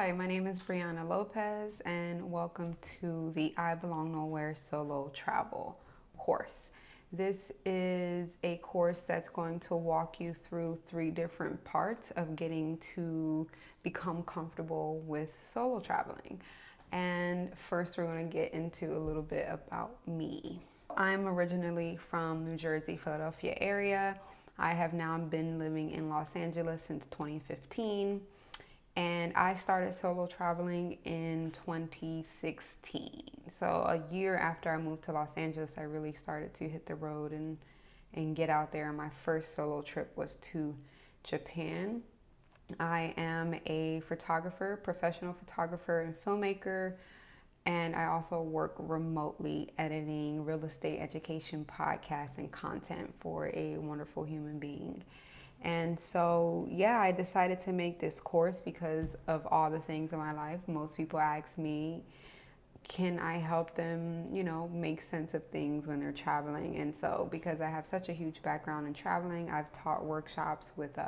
Hi, my name is Brianna Lopez, and welcome to the I Belong Nowhere solo travel course. This is a course that's going to walk you through 3 different parts of getting to become comfortable with solo traveling. And first, we're going to get into a little bit about me. I'm originally from New Jersey, Philadelphia area. I have now been living in Los Angeles since 2015. And I started solo traveling in 2016. So a year after I moved to Los Angeles, I really started to hit the road and get out there. My first solo trip was to Japan. I am a photographer, professional photographer and filmmaker, and I also work remotely editing real estate education podcasts and content for a wonderful human being. And so, I decided to make this course because of all the things in my life. Most people ask me, can I help them, make sense of things when they're traveling? And so, because I have such a huge background in traveling, I've taught workshops with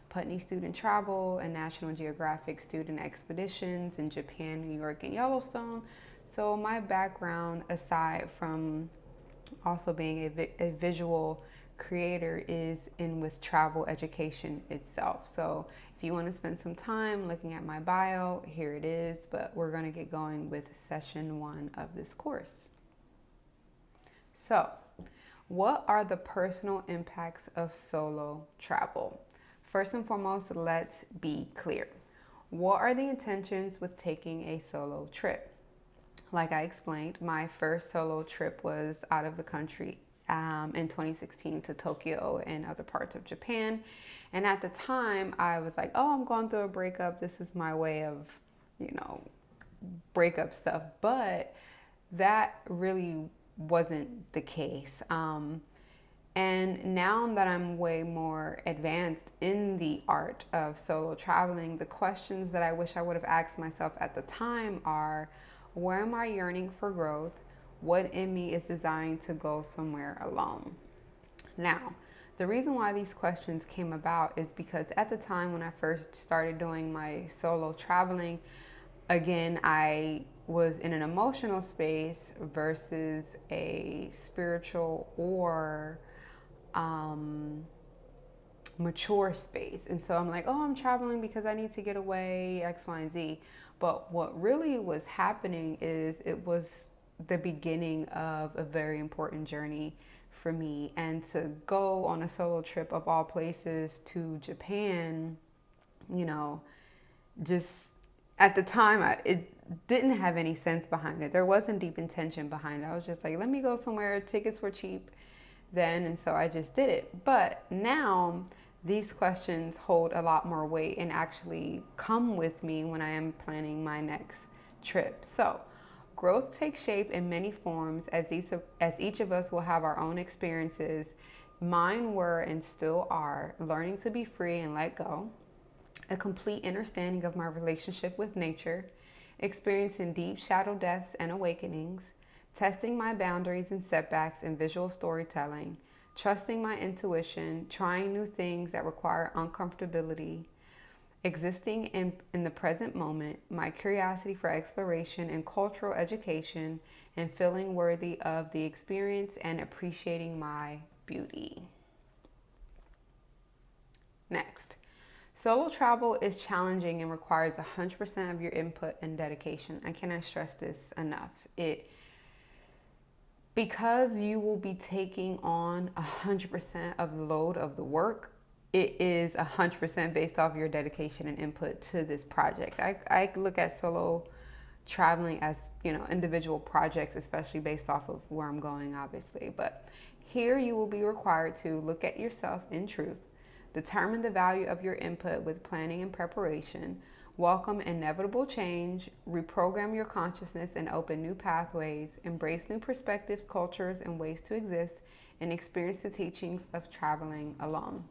Putney Student Travel and National Geographic Student Expeditions in Japan, New York, and Yellowstone. So my background, aside from also being a visual creator, is in with travel education itself. So if you want to spend some time looking at my bio, here it is, but we're going to get going with session 1 of this course. So what are the personal impacts of solo travel? First and foremost, let's be clear. What are the intentions with taking a solo trip? Like I explained, my first solo trip was out of the country in 2016 to Tokyo and other parts of Japan. And at the time, I was like, oh, I'm going through a breakup. This is my way of, breakup stuff. But that really wasn't the case. And now that I'm way more advanced in the art of solo traveling, the questions that I wish I would have asked myself at the time are, where am I yearning for growth? What in me is designed to go somewhere alone? Now, the reason why these questions came about is because at the time when I first started doing my solo traveling, again, I was in an emotional space versus a spiritual or mature space. And so I'm like, oh, I'm traveling because I need to get away, X, Y, and Z. But what really was happening is it was the beginning of a very important journey for me. And to go on a solo trip of all places to Japan, just at the time, it didn't have any sense behind it. There wasn't deep intention behind it. I was just like, let me go somewhere. Tickets were cheap then, and so I just did it. But now these questions hold a lot more weight and actually come with me when I am planning my next trip. So growth takes shape in many forms as each of us will have our own experiences. Mine were and still are learning to be free and let go, a complete understanding of my relationship with nature, experiencing deep shadow deaths and awakenings, testing my boundaries and setbacks in visual storytelling, trusting my intuition, trying new things that require uncomfortability, existing in the present moment, my curiosity for exploration and cultural education, and feeling worthy of the experience and appreciating my beauty. Next, solo travel is challenging and requires 100% of your input and dedication. I cannot stress this enough. Because you will be taking on 100% of the load of the work, it is 100% based off your dedication and input to this project. I look at solo traveling as, individual projects, especially based off of where I'm going, obviously. But here you will be required to look at yourself in truth, determine the value of your input with planning and preparation, welcome inevitable change, reprogram your consciousness and open new pathways, embrace new perspectives, cultures, and ways to exist, and experience the teachings of traveling alone.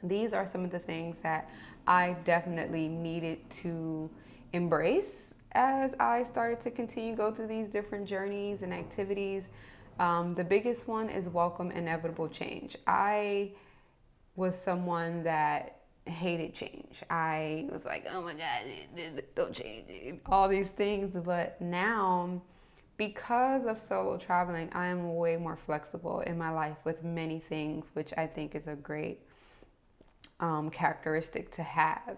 These are some of the things that I definitely needed to embrace as I started to continue to go through these different journeys and activities. The biggest one is welcome inevitable change. I was someone that hated change. I was like, oh my God, don't change it, all these things. But now, because of solo traveling, I am way more flexible in my life with many things, which I think is a great characteristic to have.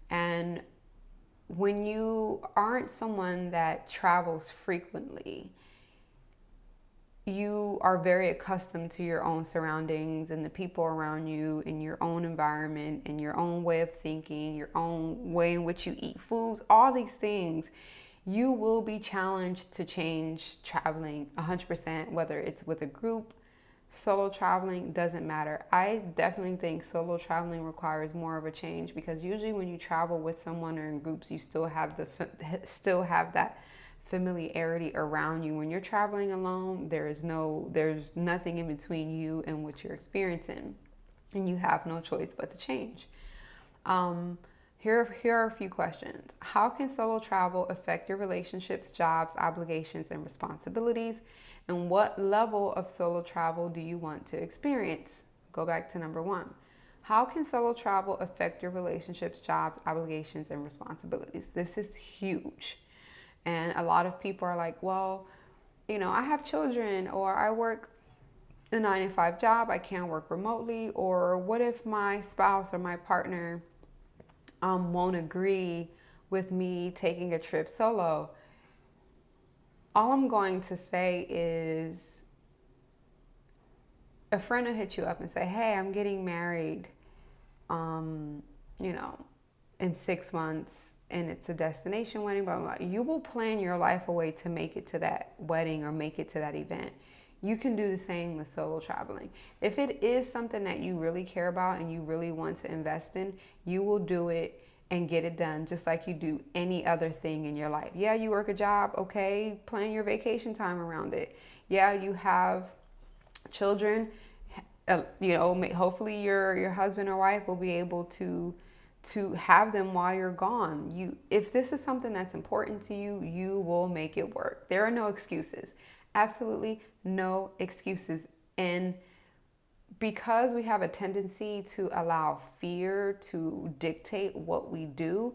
And when you aren't someone that travels frequently, you are very accustomed to your own surroundings and the people around you and your own environment and your own way of thinking, your own way in which you eat foods, all these things. You will be challenged to change traveling 100%, whether it's with a group, solo traveling, doesn't matter. I definitely think solo traveling requires more of a change, because usually when you travel with someone or in groups, you still have that familiarity around you. When you're traveling alone, there's nothing in between you and what you're experiencing, and you have no choice but to change. Here are a few questions. How can solo travel affect your relationships, jobs, obligations, and responsibilities? And what level of solo travel do you want to experience? Go back to number 1. How can solo travel affect your relationships, jobs, obligations, and responsibilities? This is huge. And a lot of people are like, well, I have children, or I work a 9-to-5 job, I can't work remotely, or what if my spouse or my partner won't agree with me taking a trip solo? All I'm going to say is, a friend will hit you up and say, hey, I'm getting married, in 6 months, and it's a destination wedding, blah, blah, blah. You will plan your life away to make it to that wedding or make it to that event. You can do the same with solo traveling. If it is something that you really care about and you really want to invest in, you will do it and get it done just like you do any other thing in your life. Yeah, you work a job, okay, plan your vacation time around it. Yeah, you have children, hopefully your husband or wife will be able to have them while you're gone. If this is something that's important to you, you will make it work. There are no excuses. Absolutely no excuses. And because we have a tendency to allow fear to dictate what we do,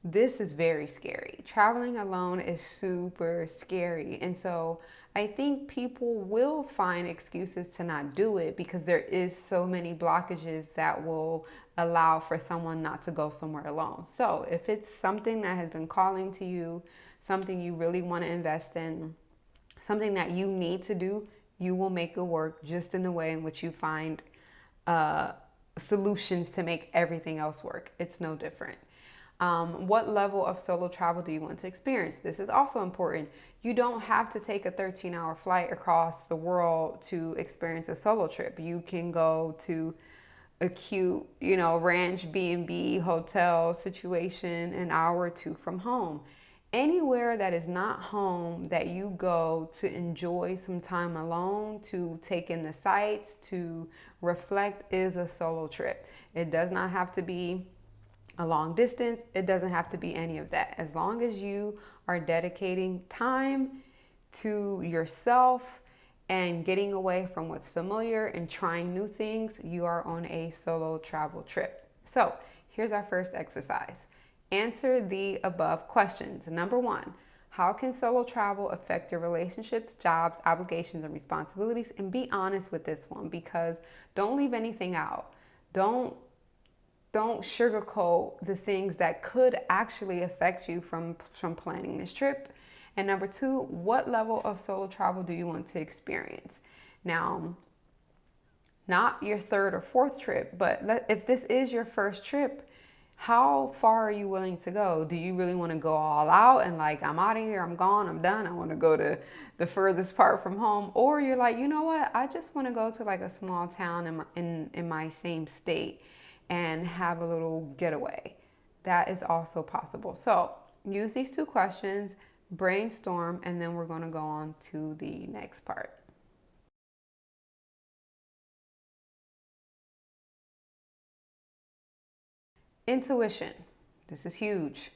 this is very scary. Traveling alone is super scary. And so I think people will find excuses to not do it, because there is so many blockages that will allow for someone not to go somewhere alone. So if it's something that has been calling to you, something you really want to invest in, something that you need to do, you will make it work, just in the way in which you find solutions to make everything else work. It's no different. What level of solo travel do you want to experience? This is also important. You don't have to take a 13-hour flight across the world to experience a solo trip. You can go to a cute, ranch B&B hotel situation an hour or two from home. Anywhere that is not home that you go to enjoy some time alone, to take in the sights, to reflect, is a solo trip. It does not have to be a long distance. It doesn't have to be any of that. As long as you are dedicating time to yourself and getting away from what's familiar and trying new things, you are on a solo travel trip. So here's our first exercise. Answer the above questions. Number 1, how can solo travel affect your relationships, jobs, obligations, and responsibilities? And be honest with this one, because don't leave anything out. Don't sugarcoat the things that could actually affect you from planning this trip. And number 2, what level of solo travel do you want to experience? Now, not your 3rd or 4th trip, but if this is your first trip, how far are you willing to go? Do you really want to go all out and like, I'm out of here, I'm gone, I'm done, I want to go to the furthest part from home? Or you're like, you know what, I just want to go to like a small town in my same state and have a little getaway. That is also possible. So use these 2 questions, brainstorm, and then we're going to go on to the next part. Intuition. This is huge.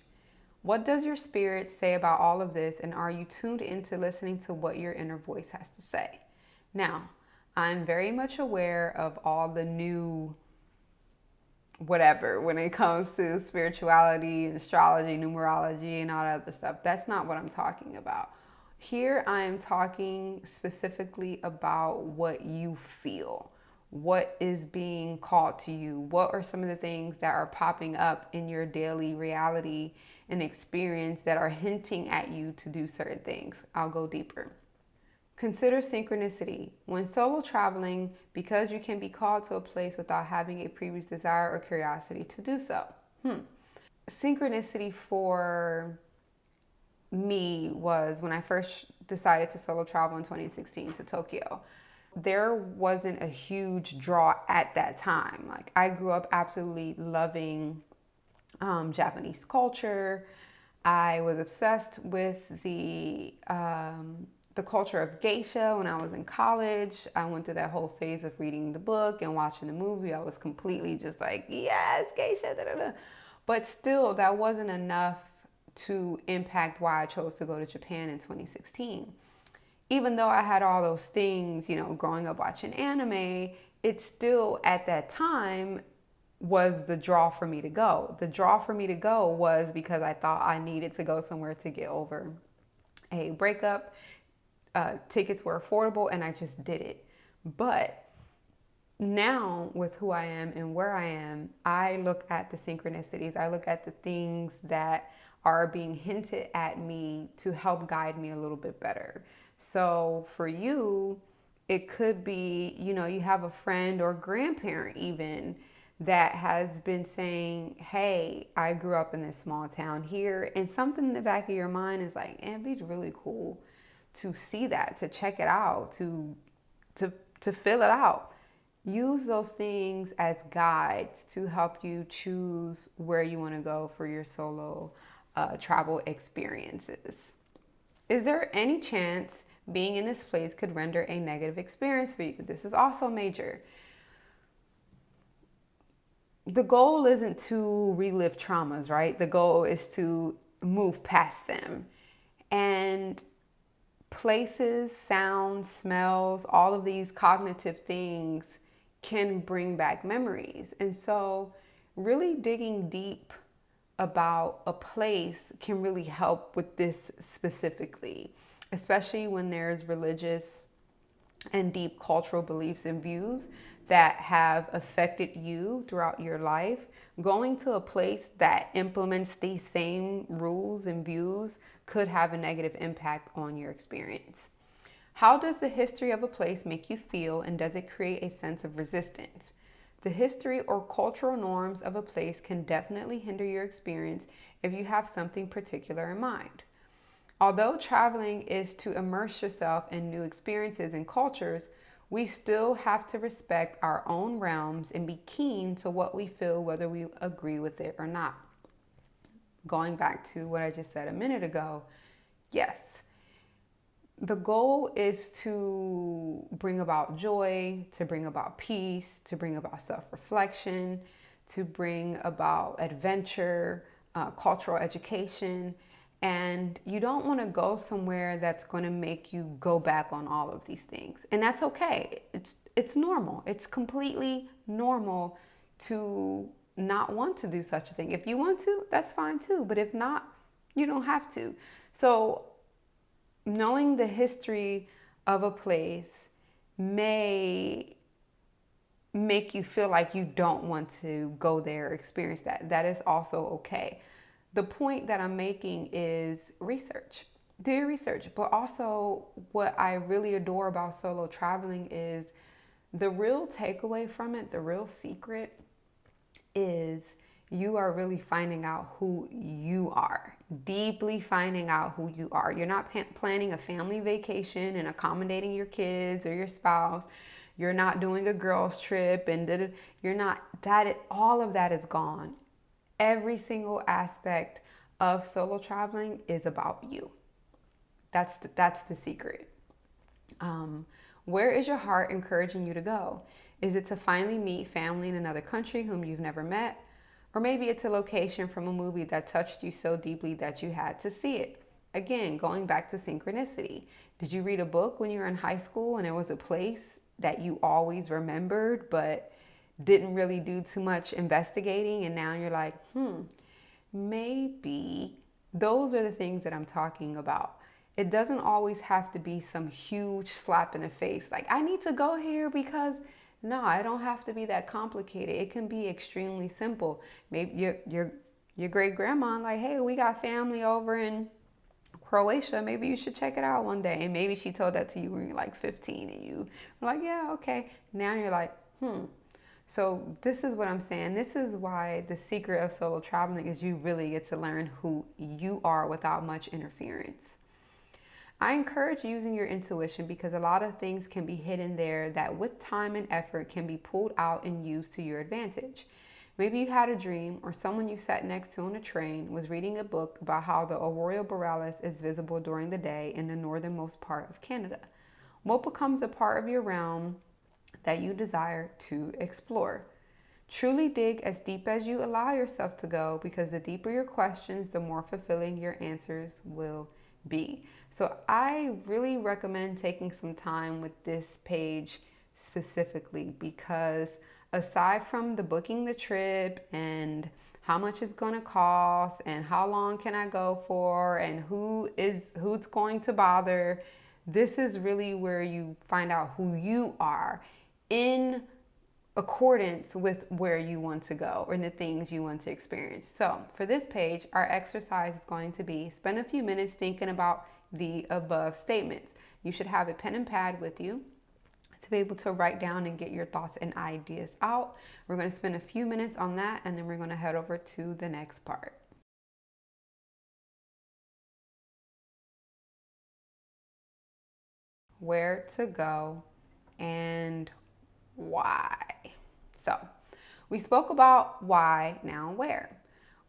What does your spirit say about all of this, and are you tuned into listening to what your inner voice has to say? Now, I'm very much aware of all the new whatever when it comes to spirituality, astrology, numerology, and all that other stuff. That's not what I'm talking about. Here I am talking specifically about what you feel, what is being called to you, what are some of the things that are popping up in your daily reality and experience that are hinting at you to do certain things. I'll go deeper. Consider synchronicity. When solo traveling, because you can be called to a place without having a previous desire or curiosity to do so. Synchronicity for me was when I first decided to solo travel in 2016 to Tokyo. There wasn't a huge draw at that time. Like, I grew up absolutely loving Japanese culture. I was obsessed with the culture of geisha when I was in college. I went through that whole phase of reading the book and watching the movie. I was completely just like, yes, geisha, da, da, da. But still, that wasn't enough to impact why I chose to go to Japan in 2016. Even though I had all those things, you know, growing up watching anime, it still at that time was the draw for me to go. The draw for me to go was because I thought I needed to go somewhere to get over a breakup. Tickets were affordable and I just did it. But now with who I am and where I am, I look at the synchronicities. I look at the things that are being hinted at me to help guide me a little bit better. So for you, it could be, you know, you have a friend or grandparent even that has been saying, hey, I grew up in this small town here. And something in the back of your mind is like, it'd be really cool to see that, to check it out, to fill it out. Use those things as guides to help you choose where you want to go for your solo travel experiences. Is there any chance being in this place could render a negative experience for you? This is also major. The goal isn't to relive traumas, right? The goal is to move past them. And places, sounds, smells, all of these cognitive things can bring back memories. And so really digging deep about a place can really help with this specifically, especially when there's religious and deep cultural beliefs and views that have affected you throughout your life. Going to a place that implements these same rules and views could have a negative impact on your experience. How does the history of a place make you feel, and does it create a sense of resistance? The history or cultural norms of a place can definitely hinder your experience if you have something particular in mind. Although traveling is to immerse yourself in new experiences and cultures, we still have to respect our own realms and be keen to what we feel, whether we agree with it or not. Going back to what I just said a minute ago, yes, the goal is to bring about joy, to bring about peace, to bring about self-reflection, to bring about adventure, cultural education. And you don't want to go somewhere that's going to make you go back on all of these things. And that's okay. It's normal. It's completely normal to not want to do such a thing. If you want to, that's fine too. But if not, you don't have to. So knowing the history of a place may make you feel like you don't want to go there or experience that. That is also okay. The point that I'm making is research. Do your research. But also what I really adore about solo traveling is the real takeaway from it, the real secret is you are really finding out who you are, deeply finding out who you are. You're not planning a family vacation and accommodating your kids or your spouse. You're not doing a girls trip and you're not, all of that is gone. Every single aspect of solo traveling is about you. That's the secret. Where is your heart encouraging you to go? Is it to finally meet family in another country whom you've never met? Or maybe it's a location from a movie that touched you so deeply that you had to see it. Again, going back to synchronicity. Did you read a book when you were in high school and there was a place that you always remembered, but didn't really do too much investigating, and now you're like, maybe. Those are the things that I'm talking about. It doesn't always have to be some huge slap in the face. Like, I need to go here because no, it don't have to be that complicated. It can be extremely simple. Maybe your great grandma like, hey, we got family over in Croatia. Maybe you should check it out one day. And maybe she told that to you when you're like 15 and you were like, yeah, okay. Now you're like, So this is what I'm saying. This is why the secret of solo traveling is you really get to learn who you are without much interference. I encourage using your intuition because a lot of things can be hidden there that with time and effort can be pulled out and used to your advantage. Maybe you had a dream or someone you sat next to on a train was reading a book about how the aurora borealis is visible during the day in the northernmost part of Canada. What becomes a part of your realm that you desire to explore? Truly dig as deep as you allow yourself to go because the deeper your questions, the more fulfilling your answers will be. So I really recommend taking some time with this page specifically because aside from the booking the trip and how much it's going to cost and how long can I go for and who's going to bother, this is really where you find out who you are in accordance with where you want to go or the things you want to experience. So for this page, our exercise is going to be spend a few minutes thinking about the above statements. You should have a pen and pad with you to be able to write down and get your thoughts and ideas out. We're going to spend a few minutes on that and then we're going to head over to the next part. Where to go and why. So we spoke about why, now where.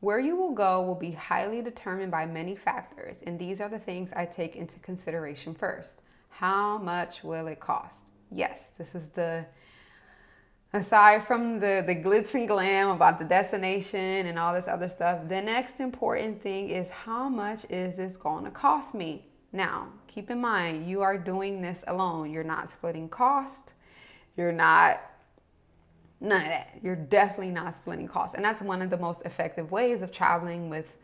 Where you will go will be highly determined by many factors, and these are the things I take into consideration first. How much will it cost? Yes, this is aside from the glitz and glam about the destination and all this other stuff, the next important thing is how much is this going to cost me? Now, keep in mind, you are doing this alone. You're not splitting cost. You're not, none of that. You're definitely not splitting costs. And that's one of the most effective ways of traveling with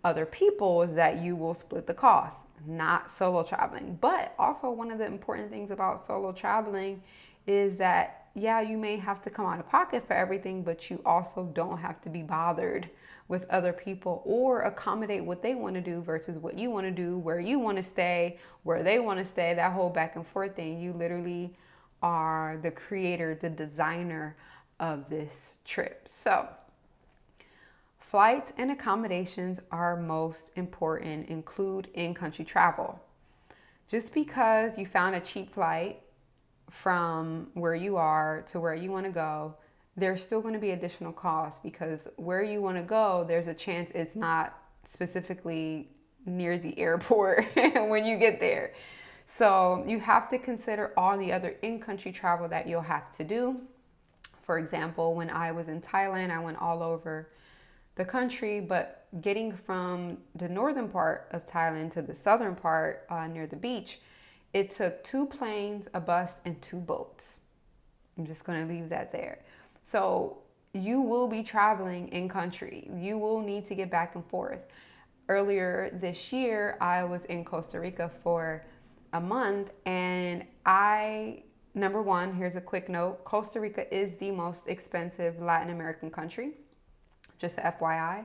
other people is that you will split the cost, not solo traveling. But also one of the important things about solo traveling is that, yeah, you may have to come out of pocket for everything, but you also don't have to be bothered with other people or accommodate what they want to do versus what you want to do, where you want to stay, where they want to stay, that whole back and forth thing. You literally are the creator, the designer of this trip. So flights and accommodations are most important, include in-country travel. Just because you found a cheap flight from where you are to where you want to go, there's still going to be additional costs because where you want to go, there's a chance it's not specifically near the airport when you get there. So you have to consider all the other in-country travel that you'll have to do. For example, when I was in Thailand, I went all over the country, but getting from the northern part of Thailand to the southern part near the beach, it took 2 planes, a bus, and 2 boats. I'm just going to leave that there. So you will be traveling in country. You will need to get back and forth. Earlier this year, I was in Costa Rica for a month, and number one, here's a quick note. Costa Rica is the most expensive Latin American country, just FYI.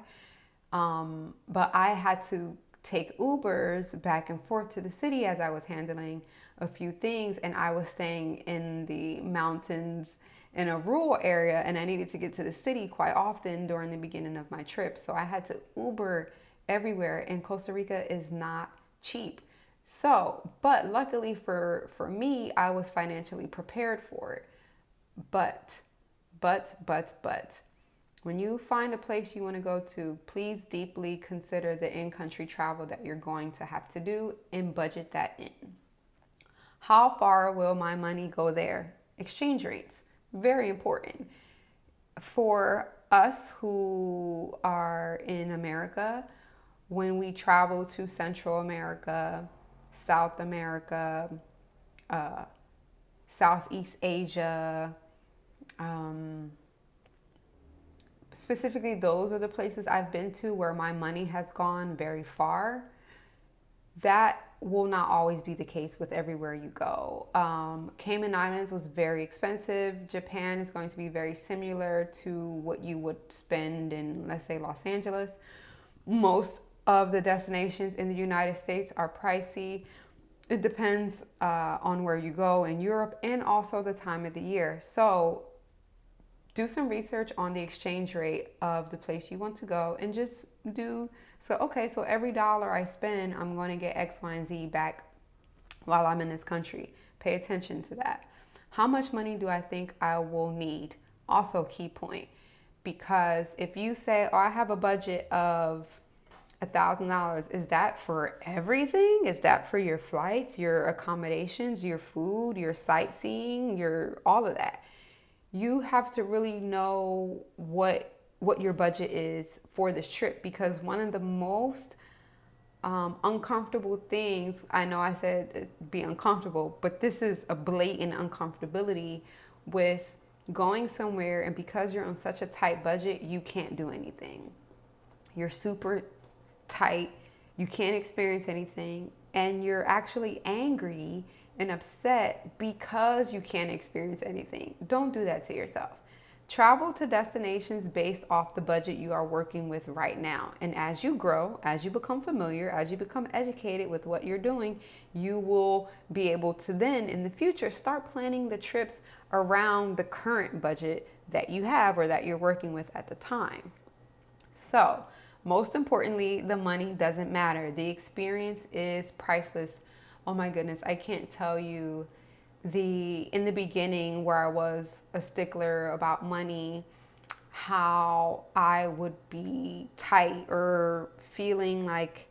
But I had to take Ubers back and forth to the city as I was handling a few things, and I was staying in the mountains in a rural area, and I needed to get to the city quite often during the beginning of my trip. So I had to Uber everywhere, and Costa Rica is not cheap. So, but luckily for me, I was financially prepared for it. But, when you find a place you want to go to, please deeply consider the in-country travel that you're going to have to do and budget that in. How far will my money go there? Exchange rates, very important. For us who are in America, when we travel to Central America, South America, Southeast Asia, specifically those are the places I've been to where my money has gone very far. That will not always be the case with everywhere you go. Cayman Islands was very expensive. Japan is going to be very similar to what you would spend in, let's say, Los Angeles. Most of the destinations in the United States are pricey. It depends on where you go in Europe and also the time of the year. So do some research on the exchange rate of the place you want to go and just so every dollar I spend, I'm going to get X, Y, and Z back while I'm in this country. Pay attention to that. How much money do I think I will need? Also, key point. Because if you say, oh, I have a budget of $1,000, is that for everything? Is that for your flights, your accommodations, your food, your sightseeing, all of that? You have to really know what your budget is for this trip, because one of the most uncomfortable things, I know I said be uncomfortable, but this is a blatant uncomfortability with going somewhere, and because you're on such a tight budget, you can't do anything. You're super tight, you can't experience anything, and you're actually angry and upset because you can't experience anything. Don't do that to yourself. Travel to destinations based off the budget you are working with right now. And as you grow, as you become familiar, as you become educated with what you're doing, you will be able to then in the future start planning the trips around the current budget that you have or that you're working with at the time. So, most importantly, the money doesn't matter. The experience is priceless. Oh my goodness, I can't tell you in the beginning where I was a stickler about money, how I would be tight or feeling like,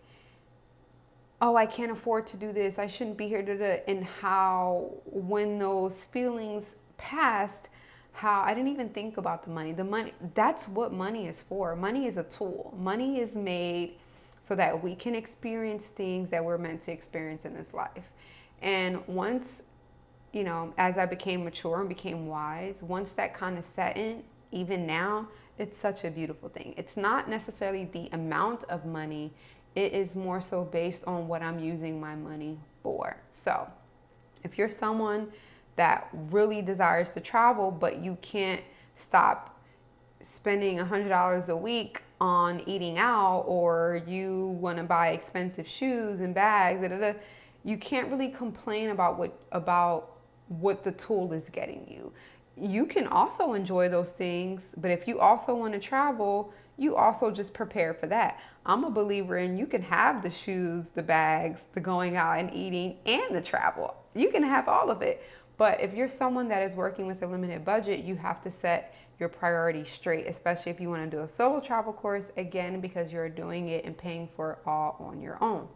oh, I can't afford to do this, I shouldn't be here, and how when those feelings passed, how I didn't even think about the money. The money, that's what money is for. Money is a tool. Money is made so that we can experience things that we're meant to experience in this life. And once, as I became mature and became wise, once that kind of set in, even now, it's such a beautiful thing. It's not necessarily the amount of money. It is more so based on what I'm using my money for. So if you're someone that really desires to travel, but you can't stop spending $100 a week on eating out, or you want to buy expensive shoes and bags, you can't really complain about what the tool is getting you. You can also enjoy those things, but if you also want to travel, you also just prepare for that. I'm a believer in you can have the shoes, the bags, the going out and eating, and the travel. You can have all of it. But if you're someone that is working with a limited budget, you have to set your priorities straight, especially if you want to do a solo travel course, again, because you're doing it and paying for it all on your own.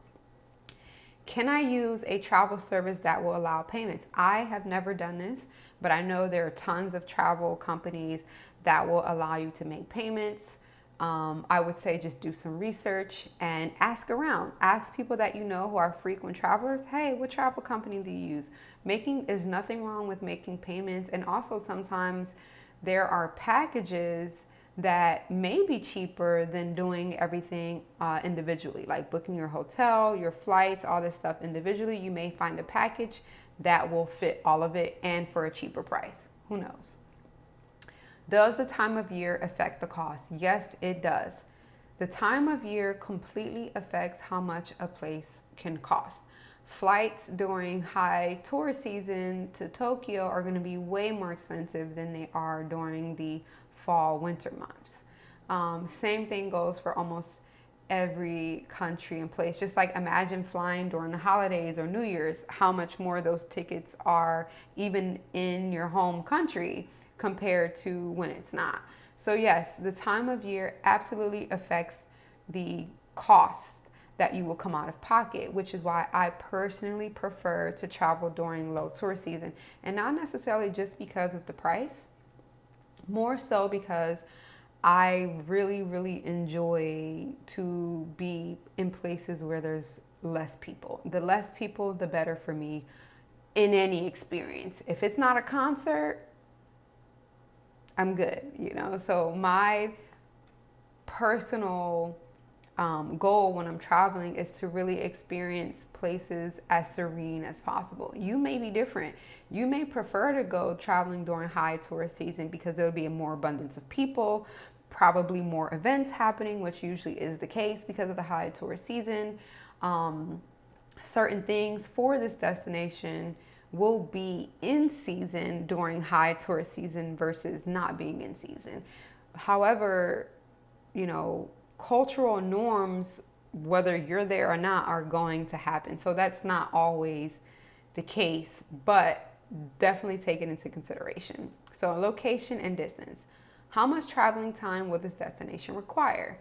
Can I use a travel service that will allow payments? I have never done this, but I know there are tons of travel companies that will allow you to make payments. I would say just do some research and ask around. Ask people that you know who are frequent travelers. Hey, what travel company do you use? There's nothing wrong with making payments. And also sometimes there are packages that may be cheaper than doing everything individually, like booking your hotel, your flights, all this stuff individually. You may find a package that will fit all of it and for a cheaper price. Who knows? Does the time of year affect the cost? Yes, it does. The time of year completely affects how much a place can cost. Flights during high tourist season to Tokyo are going to be way more expensive than they are during the fall, winter months. Same thing goes for almost every country and place. Just like imagine flying during the holidays or New Year's, how much more those tickets are even in your home country compared to when it's not. So yes, the time of year absolutely affects the cost that you will come out of pocket, which is why I personally prefer to travel during low tourist season, and not necessarily just because of the price, more so because I really, really enjoy to be in places where there's less people. The less people, the better for me in any experience. If it's not a concert, I'm good, So my personal goal when I'm traveling is to really experience places as serene as possible. You may be different. You may prefer to go traveling during high tourist season because there'll be a more abundance of people, probably more events happening, which usually is the case because of the high tourist season. Certain things for this destination will be in season during high tourist season versus not being in season. However, cultural norms, whether you're there or not, are going to happen. So that's not always the case, but definitely take it into consideration. So location and distance. How much traveling time will this destination require?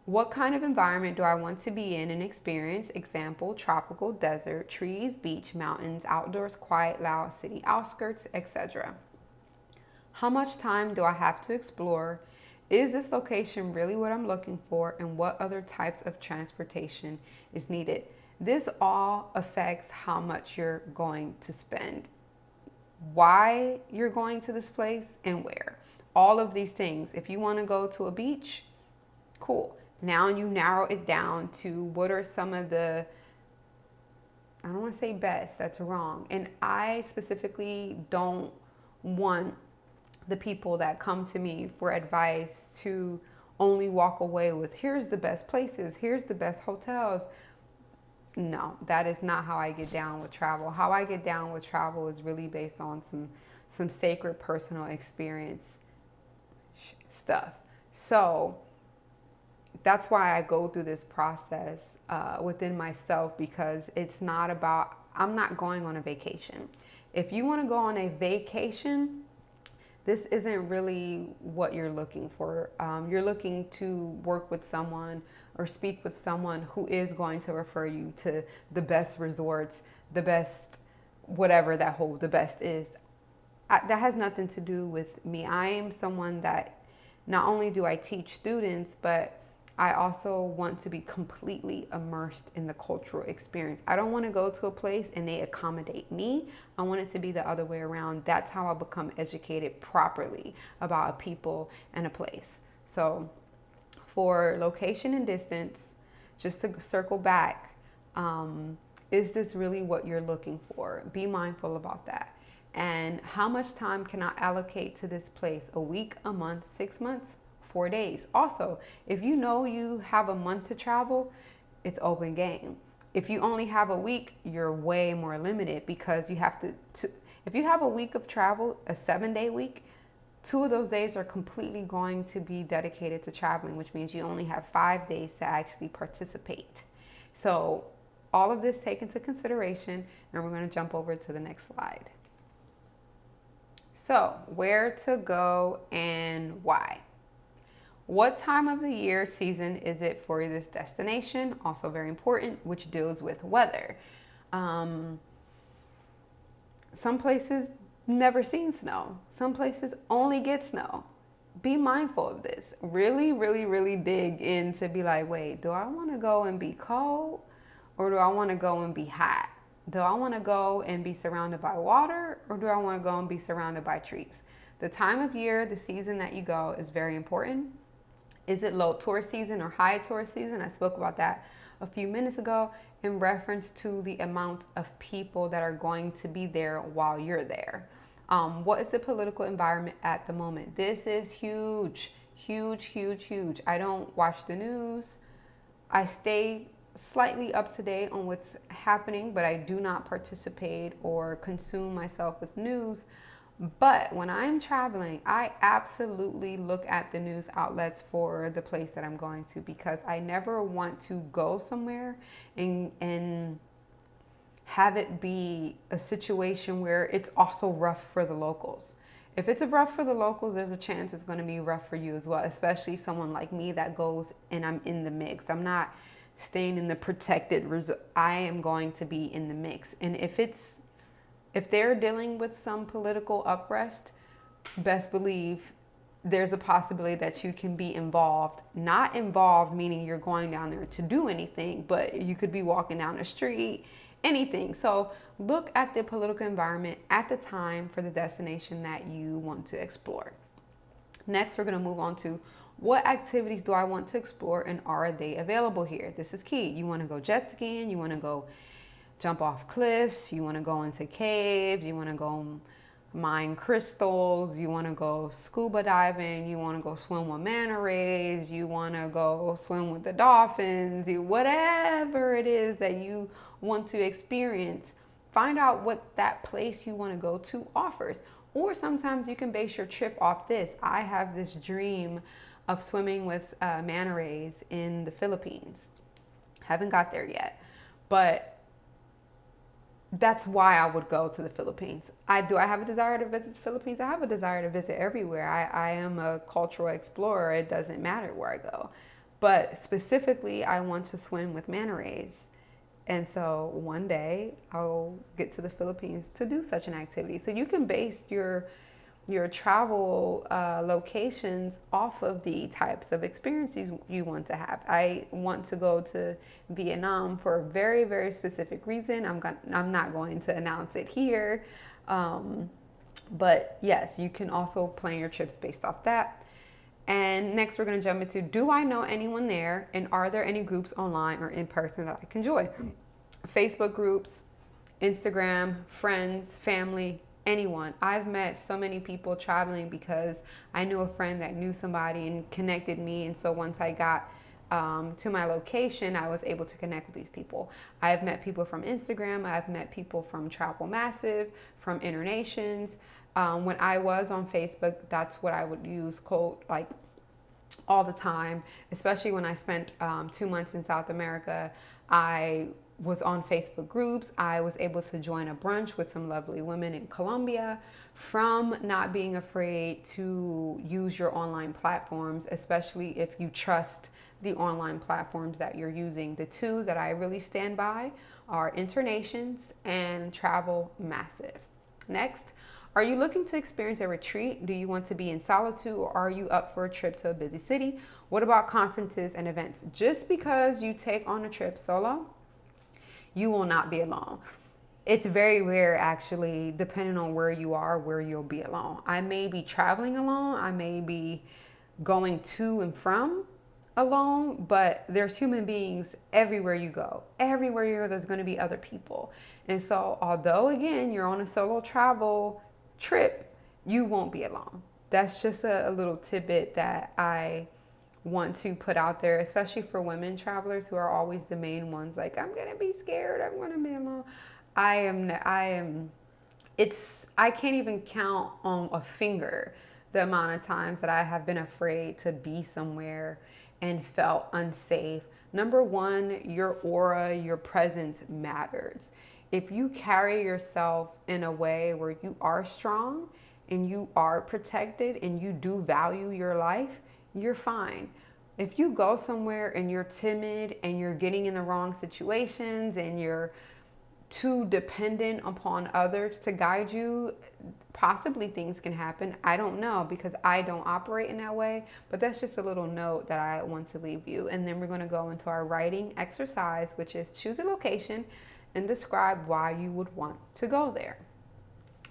What kind of environment do I want to be in and experience? Example, tropical, desert, trees, beach, mountains, outdoors, quiet, loud, city outskirts, etc. How much time do I have to explore? Is this location really what I'm looking for? And what other types of transportation is needed? This all affects how much you're going to spend, why you're going to this place, and where. All of these things. If you want to go to a beach, cool. Now you narrow it down to what are some of the, I don't want to say best, that's wrong. And I specifically don't want the people that come to me for advice to only walk away with, here's the best places, here's the best hotels. No, that is not how I get down with travel. How I get down with travel is really based on some sacred personal experience stuff. So that's why I go through this process within myself, because it's not about, I'm not going on a vacation. If you want to go on a vacation, this isn't really what you're looking for. You're looking to work with someone or speak with someone who is going to refer you to the best resorts, the best, whatever that whole, the best is. That has nothing to do with me. I am someone that not only do I teach students, but I also want to be completely immersed in the cultural experience. I don't want to go to a place and they accommodate me. I want it to be the other way around. That's how I become educated properly about a people and a place. So for location and distance, just to circle back, is this really what you're looking for? Be mindful about that. And how much time can I allocate to this place? A week, a month, 6 months? 4 days. Also, if you know you have a month to travel, it's open game. If you only have a week, you're way more limited, because you have to if you have a week of travel, a 7-day week, 2 of those days are completely going to be dedicated to traveling, which means you only have 5 days to actually participate. So all of this take into consideration, and we're going to jump over to the next slide. So where to go and why? What time of the year, season is it for this destination? Also very important, which deals with weather. Some places never seen snow. Some places only get snow. Be mindful of this. Really, really, really dig in to be like, wait, do I want to go and be cold, or do I want to go and be hot? Do I want to go and be surrounded by water, or do I want to go and be surrounded by trees? The time of year, the season that you go is very important. Is it low tourist season or high tourist season? I spoke about that a few minutes ago in reference to the amount of people that are going to be there while you're there. What is the political environment at the moment? This is huge, huge, huge, huge. I don't watch the news. I stay slightly up to date on what's happening, but I do not participate or consume myself with news. But when I'm traveling, I absolutely look at the news outlets for the place that I'm going to, because I never want to go somewhere and have it be a situation where it's also rough for the locals. If it's rough for the locals, there's a chance it's going to be rough for you as well, especially someone like me that goes and I'm in the mix. I'm not staying in the protected resort. I am going to be in the mix. And if they're dealing with some political unrest, best believe there's a possibility that you can be involved. Not involved meaning you're going down there to do anything, but you could be walking down the street, anything. So look at the political environment at the time for the destination that you want to explore. Next, we're going to move on to What activities do I want to explore and are they available here? This is key. You want to go jet skiing, you want to go jump off cliffs, you want to go into caves, you want to go mine crystals, you want to go scuba diving, you want to go swim with manta rays, you want to go swim with the dolphins, whatever it is that you want to experience, find out what that place you want to go to offers. Or sometimes you can base your trip off this. I have this dream of swimming with manta rays in the Philippines. Haven't got there yet, but that's why I would go to the Philippines. I have a desire to visit the Philippines. I have a desire to visit everywhere. I am a cultural explorer. It doesn't matter where I go. But specifically, I want to swim with manta rays. And so one day I'll get to the Philippines to do such an activity. So you can base your travel locations off of the types of experiences you want to have. I want to go to Vietnam for a very, very specific reason. I'm not going to announce it here. But yes, you can also plan your trips based off that. And next we're going to jump into, do I know anyone there? And are there any groups online or in person that I can join? Facebook groups, Instagram, friends, family, anyone. I've met so many people traveling because I knew a friend that knew somebody and connected me. And so once I got to my location, I was able to connect with these people. I've met people from Instagram. I've met people from Travel Massive, from Internations. When I was on Facebook, that's what I would use like all the time, especially when I spent 2 months in South America. I was on Facebook groups. I was able to join a brunch with some lovely women in Colombia from not being afraid to use your online platforms, especially if you trust the online platforms that you're using. The two that I really stand by are Internations and Travel Massive. Next, are you looking to experience a retreat? Do you want to be in solitude, or are you up for a trip to a busy city? What about conferences and events? Just because you take on a trip solo, you will not be alone. It's very rare, actually, depending on where you are, where you'll be alone. I may be traveling alone. I may be going to and from alone, but there's human beings everywhere you go. Everywhere you go, there's going to be other people. And so although, again, you're on a solo travel trip, you won't be alone. That's just a little tidbit that I want to put out there, especially for women travelers who are always the main ones. Like, I'm going to be scared. I'm going to be alone. I can't even count on a finger the amount of times that I have been afraid to be somewhere and felt unsafe. Number one, your aura, your presence matters. If you carry yourself in a way where you are strong and you are protected and you do value your life, you're fine. If you go somewhere and you're timid and you're getting in the wrong situations and you're too dependent upon others to guide you, possibly things can happen. I don't know, because I don't operate in that way, but that's just a little note that I want to leave you. And then we're going to go into our writing exercise, which is choose a location and describe why you would want to go there.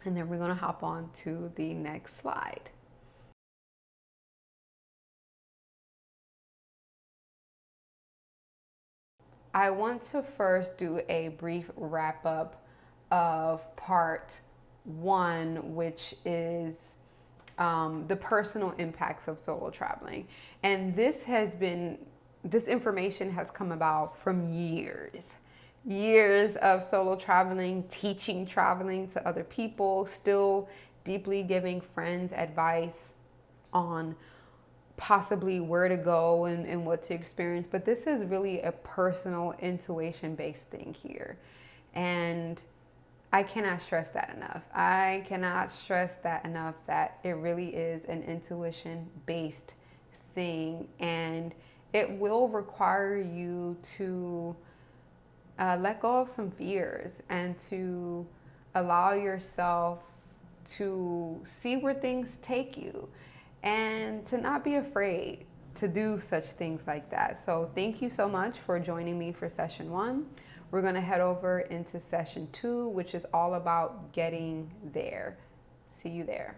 And then we're going to hop on to the next slide. I want to first do a brief wrap up of part 1, which is the personal impacts of solo traveling. And this information has come about from years of solo traveling, teaching traveling to other people, still deeply giving friends advice on possibly where to go and what to experience. But this is really a personal, intuition-based thing here. And I cannot stress that enough. I cannot stress that enough, that it really is an intuition-based thing. And it will require you to let go of some fears and to allow yourself to see where things take you, and to not be afraid to do such things like that. So thank you so much for joining me for session 1. We're going to head over into session 2, which is all about getting there. See you there.